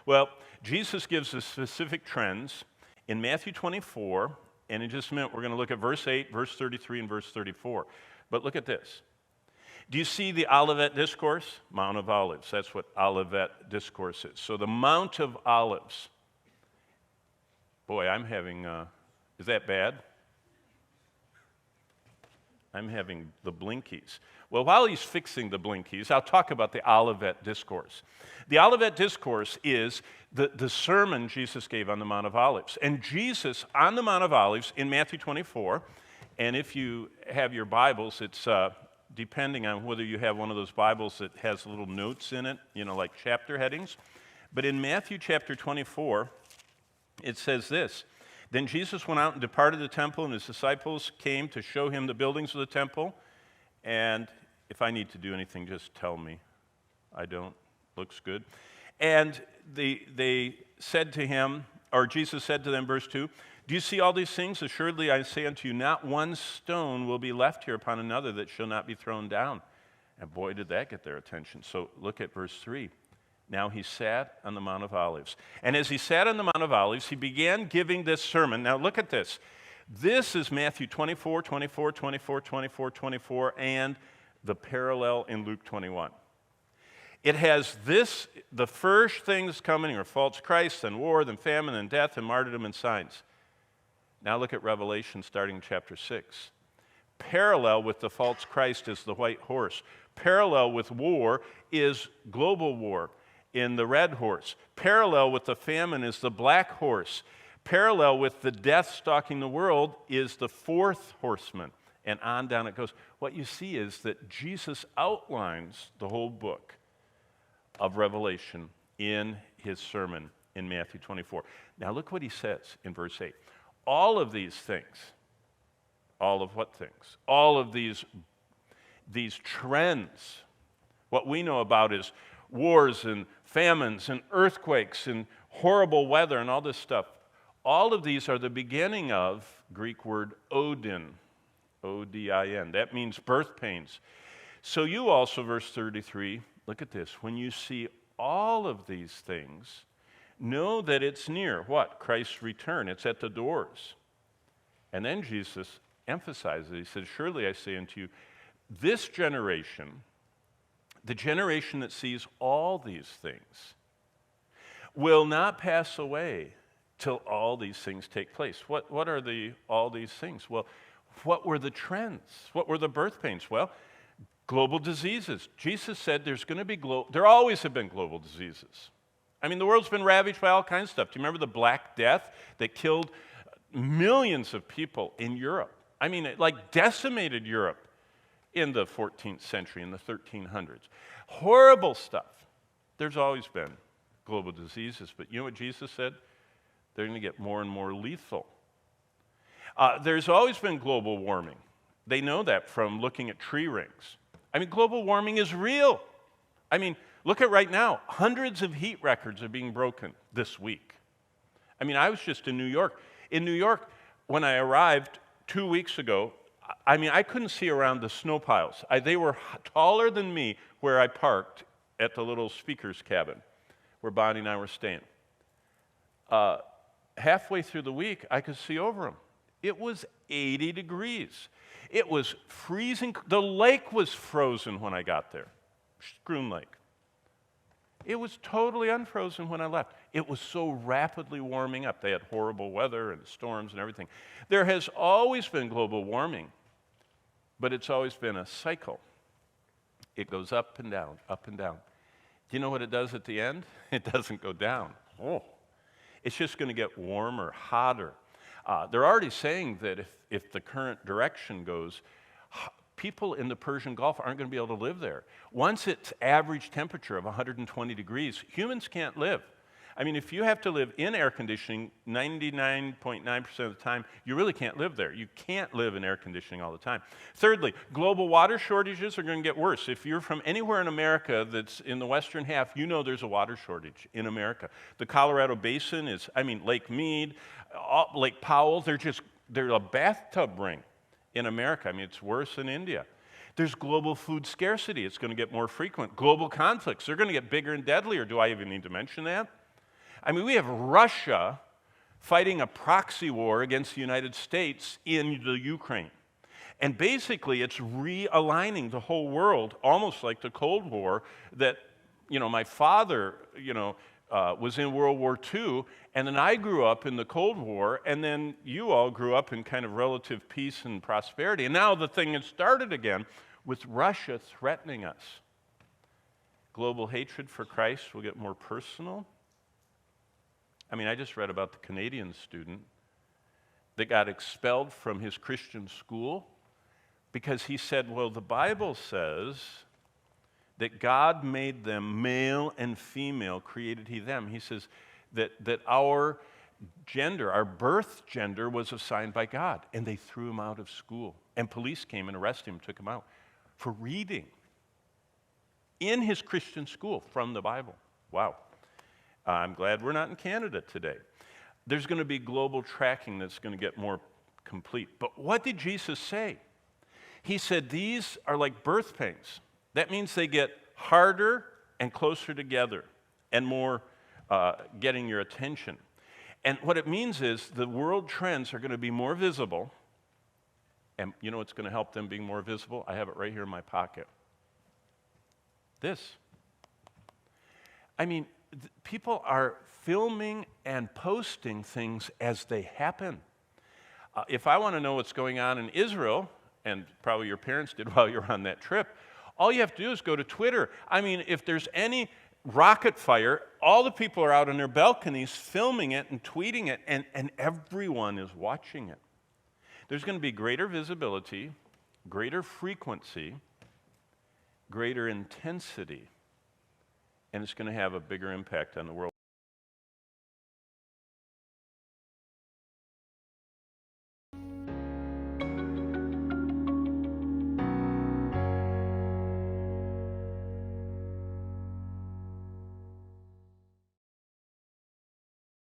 Well, Jesus gives us specific trends in Matthew 24, and in just a minute we're going to look at verse 8, verse 33, and verse 34. But look at this. Do you see the Olivet Discourse? Mount of Olives. That's what Olivet Discourse is. So the Mount of Olives. Boy, I'm having, is that bad? I'm having the blinkies. Well, while he's fixing the blinkies, I'll talk about the Olivet Discourse. The Olivet Discourse is the sermon Jesus gave on the Mount of Olives. And Jesus, on the Mount of Olives, in Matthew 24, and if you have your Bibles, it's depending on whether you have one of those Bibles that has little notes in it, like chapter headings. But in Matthew chapter 24, it says this: Then Jesus went out and departed the temple, and his disciples came to show him the buildings of the temple. And if I need to do anything, just tell me. I don't. Looks good. And they said to him, or Jesus said to them, verse 2, Do you see all these things? Assuredly I say unto you, not one stone will be left here upon another that shall not be thrown down. And boy, did that get their attention. So look at verse 3. Now he sat on the Mount of Olives. And as he sat on the Mount of Olives, he began giving this sermon. Now look at this. This is Matthew 24, 24, 24, 24, 24, and the parallel in Luke 21. It has this, the first things coming are false Christ, then war, then famine, then death, and martyrdom, and signs. Now look at Revelation starting in chapter 6. Parallel with the false Christ is the white horse. Parallel with war is global war in the red horse. Parallel with the famine is the black horse. Parallel with the death stalking the world is the fourth horseman. And on down it goes. What you see is that Jesus outlines the whole book of Revelation in his sermon in Matthew 24. Now look what he says in verse 8. All of these things, all of what things? All of these trends. What we know about is wars and famines and earthquakes and horrible weather and all this stuff. All of these are the beginning of Greek word Odin, O-D-I-N. That means birth pains. So you also, verse 33, look at this. When you see all of these things, know that it's near. What? Christ's return. It's at the doors. And then Jesus emphasizes, he says, Surely I say unto you, this generation, the generation that sees all these things, will not pass away till all these things take place. What are all these things? Well, what were the trends? What were the birth pains? Well, global diseases. Jesus said there always have been global diseases. I mean, the world's been ravaged by all kinds of stuff. Do you remember the Black Death that killed millions of people in Europe? I mean, it like decimated Europe in the 14th century, in the 1300s. Horrible stuff. There's always been global diseases, but you know what Jesus said? They're going to get more and more lethal. There's always been global warming. They know that from looking at tree rings. I mean, global warming is real. I mean, look at right now. Hundreds of heat records are being broken this week. I mean, I was just in New York. In New York, when I arrived 2 weeks ago, I mean, I couldn't see around the snow piles. They were taller than me where I parked at the little speaker's cabin where Bonnie and I were staying. Halfway through the week, I could see over them. It was 80 degrees. It was freezing. The lake was frozen when I got there, Schroon Lake. It was totally unfrozen when I left. It was so rapidly warming up. They had horrible weather and storms and everything. There has always been global warming, but it's always been a cycle. It goes up and down, up and down. Do you know what it does at the end? It doesn't go down. Oh, it's just going to get warmer, hotter. They're already saying that if the current direction goes, people in the Persian Gulf aren't going to be able to live there. Once it's average temperature of 120 degrees, humans can't live. I mean, if you have to live in air conditioning 99.9% of the time, you really can't live there. You can't live in air conditioning all the time. Thirdly, global water shortages are going to get worse. If you're from anywhere in America that's in the western half, you know there's a water shortage in America. The Colorado Basin is, Lake Mead, Lake Powell, they're a bathtub ring in America. I mean, it's worse than India. There's global food scarcity. It's going to get more frequent. Global conflicts, they're going to get bigger and deadlier. Do I even need to mention that? I mean, we have Russia fighting a proxy war against the United States in the Ukraine. And basically, it's realigning the whole world, almost like the Cold War that, my father, was in World War II, and then I grew up in the Cold War, and then you all grew up in kind of relative peace and prosperity. And now the thing has started again with Russia threatening us. Global hatred for Christ will get more personal. I mean, I just read about the Canadian student that got expelled from his Christian school because he said, well, the Bible says that God made them male and female, created he them. He says that our gender, our birth gender, was assigned by God. And they threw him out of school. And police came and arrested him, took him out for reading in his Christian school from the Bible. Wow. I'm glad we're not in Canada today. There's going to be global tracking that's going to get more complete. But what did Jesus say? He said these are like birth pains. That means they get harder and closer together and more getting your attention. And what it means is the world trends are going to be more visible. And you know what's going to help them being more visible? I have it right here in my pocket. This. I mean, people are filming and posting things as they happen. If I want to know what's going on in Israel, and probably your parents did while you were on that trip, all you have to do is go to Twitter. I mean, if there's any rocket fire, all the people are out on their balconies filming it and tweeting it, and everyone is watching it. There's going to be greater visibility, greater frequency, greater intensity, and it's going to have a bigger impact on the world.